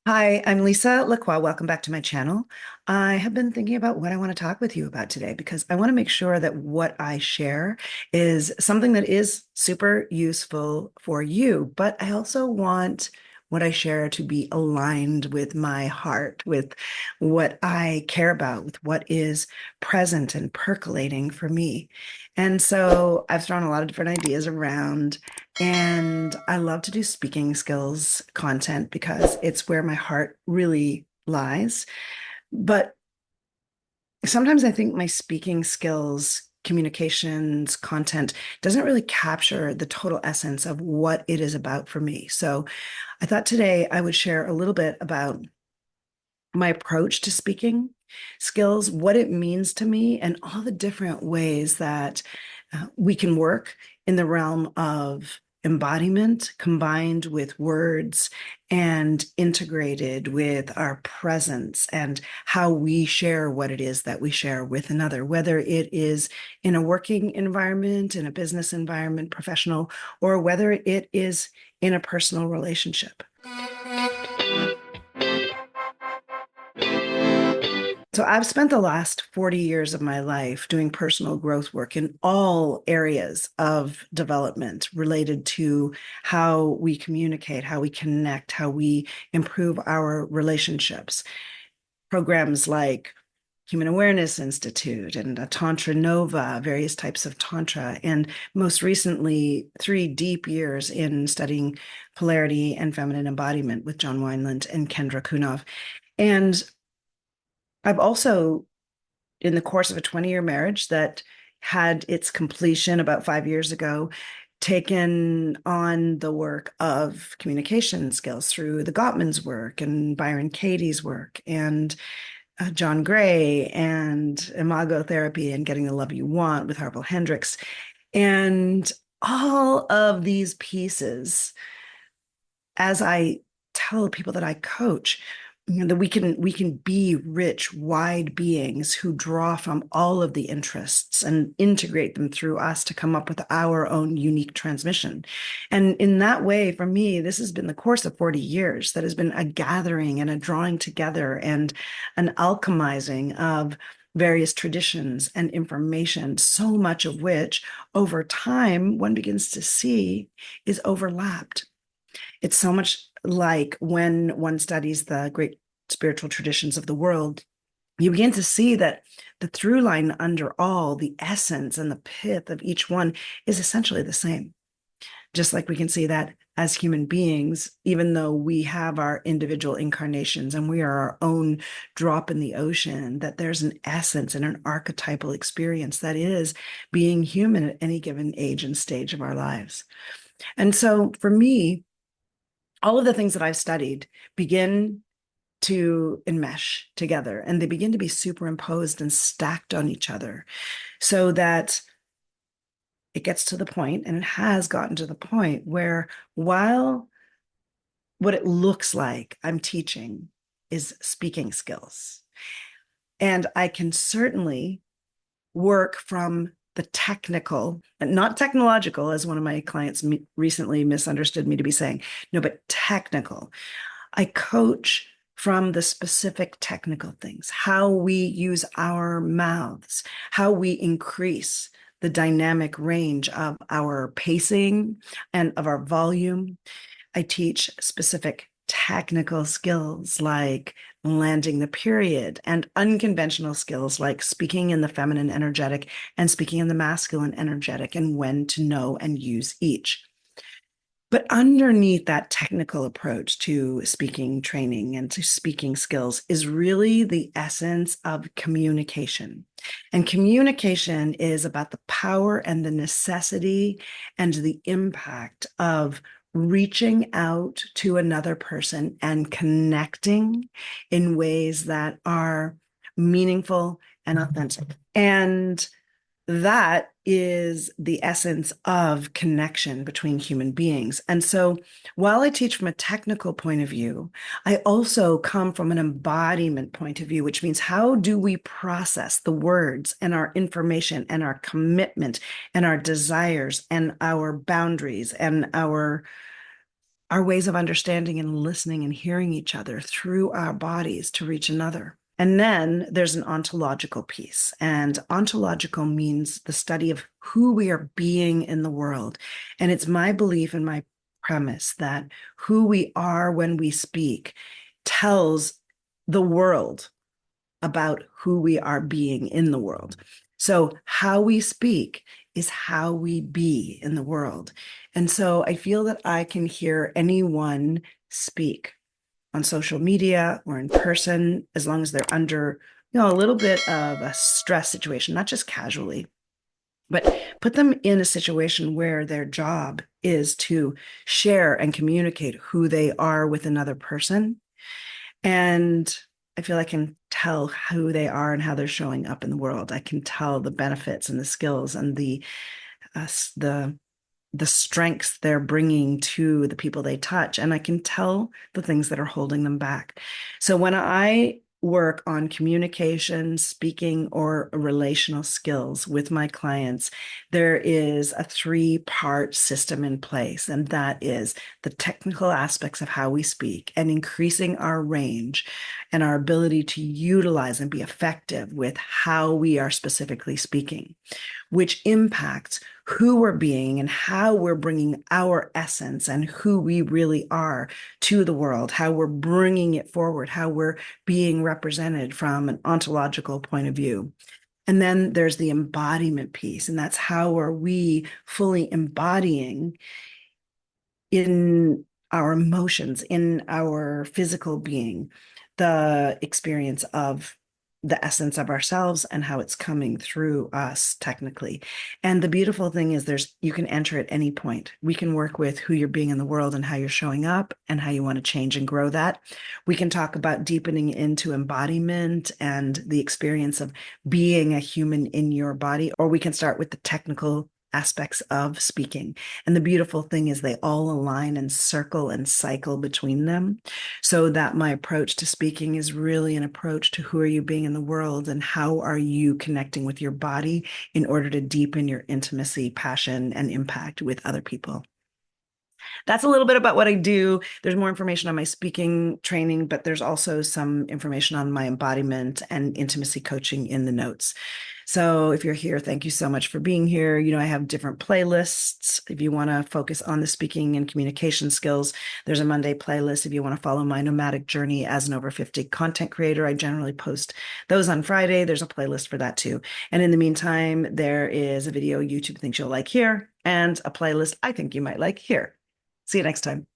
Hi, I'm Lisa Lacroix. Welcome back to my channel. I have been thinking about what I want to talk with you about today because I want to make sure that what I share is something that is super useful for you, but I also want what I share to be aligned with my heart, with what I care about, with what is present and percolating for me. And so I've thrown a lot of different ideas around. And I love to do speaking skills content because it's where my heart really lies. But sometimes I think my speaking skills, communications, content doesn't really capture the total essence of what it is about for me. So I thought today I would share a little bit about my approach to speaking skills, what it means to me, and all the different ways that we can work in the realm of embodiment combined with words and integrated with our presence and how we share what it is that we share with another, whether it is in a working environment, in a business environment, professional, or whether it is in a personal relationship. So I've spent the last 40 years of my life doing personal growth work in all areas of development related to how we communicate, how we connect, how we improve our relationships. Programs like Human Awareness Institute and Tantra Nova, various types of Tantra, and most recently, 3 deep years in studying polarity and feminine embodiment with John Wineland and Kendra Kunov. And I've also in the course of a 20-year marriage that had its completion about 5 years ago, taken on the work of communication skills through the Gottman's work and Byron Katie's work and John Gray and imago therapy and getting the love you want with Harville Hendricks. And all of these pieces, as I tell people that I coach, that we can be rich, wide beings who draw from all of the interests and integrate them through us to come up with our own unique transmission. And in that way, for me, this has been the course of 40 years that has been a gathering and a drawing together and an alchemizing of various traditions and information, so much of which over time one begins to see is overlapped. It's so much like when one studies the great spiritual traditions of the world, you begin to see that the through line under all, the essence and the pith of each one is essentially the same. Just like we can see that as human beings, even though we have our individual incarnations and we are our own drop in the ocean, that there's an essence and an archetypal experience that is being human at any given age and stage of our lives. And so for me, all of the things that I've studied begin to enmesh together and they begin to be superimposed and stacked on each other so that it gets to the point, and it has gotten to the point where while what it looks like I'm teaching is speaking skills, and I can certainly work from the technical, not technological, as one of my clients recently misunderstood me to be saying, no, but technical. I coach from the specific technical things, how we use our mouths, how we increase the dynamic range of our pacing and of our volume. I teach specific technical skills like landing the period and unconventional skills like speaking in the feminine energetic and speaking in the masculine energetic and when to know and use each. But underneath that technical approach to speaking training and to speaking skills is really the essence of communication. And communication is about the power and the necessity and the impact of reaching out to another person and connecting in ways that are meaningful and authentic. And that is the essence of connection between human beings. And so while I teach from a technical point of view, I also come from an embodiment point of view, which means how do we process the words and our information and our commitment and our desires and our boundaries and our ways of understanding and listening and hearing each other through our bodies to reach another. And then there's an ontological piece. And ontological means the study of who we are being in the world. And it's my belief and my premise that who we are when we speak tells the world about who we are being in the world. So, how we speak is how we be in the world. And so, I feel that I can hear anyone speak on social media or in person, as long as they're under, a little bit of a stress situation, not just casually, but put them in a situation where their job is to share and communicate who they are with another person. And I feel I can tell who they are and how they're showing up in the world. I can tell the benefits and the skills and uh, the the strengths they're bringing to the people they touch. And I can tell the things that are holding them back. So when I work on communication, speaking, or relational skills with my clients, there is a three-part system in place. And that is the technical aspects of how we speak and increasing our range and our ability to utilize and be effective with how we are specifically speaking, which impacts who we're being and how we're bringing our essence and who we really are to the world, how we're bringing it forward, how we're being represented from an ontological point of view. And then there's the embodiment piece, and that's how are we fully embodying in our emotions, in our physical being, the experience of the essence of ourselves and how it's coming through us technically. And the beautiful thing is you can enter at any point. We can work with who you're being in the world and how you're showing up and how you want to change and grow that. We can talk about deepening into embodiment and the experience of being a human in your body, or we can start with the technical aspects of speaking. And the beautiful thing is they all align and circle and cycle between them. So that my approach to speaking is really an approach to who are you being in the world and how are you connecting with your body in order to deepen your intimacy, passion, and impact with other people. That's a little bit about what I do. There's more information on my speaking training, but there's also some information on my embodiment and intimacy coaching in the notes. So if you're here, thank you so much for being here. I have different playlists. If you want to focus on the speaking and communication skills, there's a Monday playlist. If you want to follow my nomadic journey as an over 50 content creator, I generally post those on Friday. There's a playlist for that too. And in the meantime, there is a video YouTube thinks you'll like here and a playlist I think you might like here. See you next time.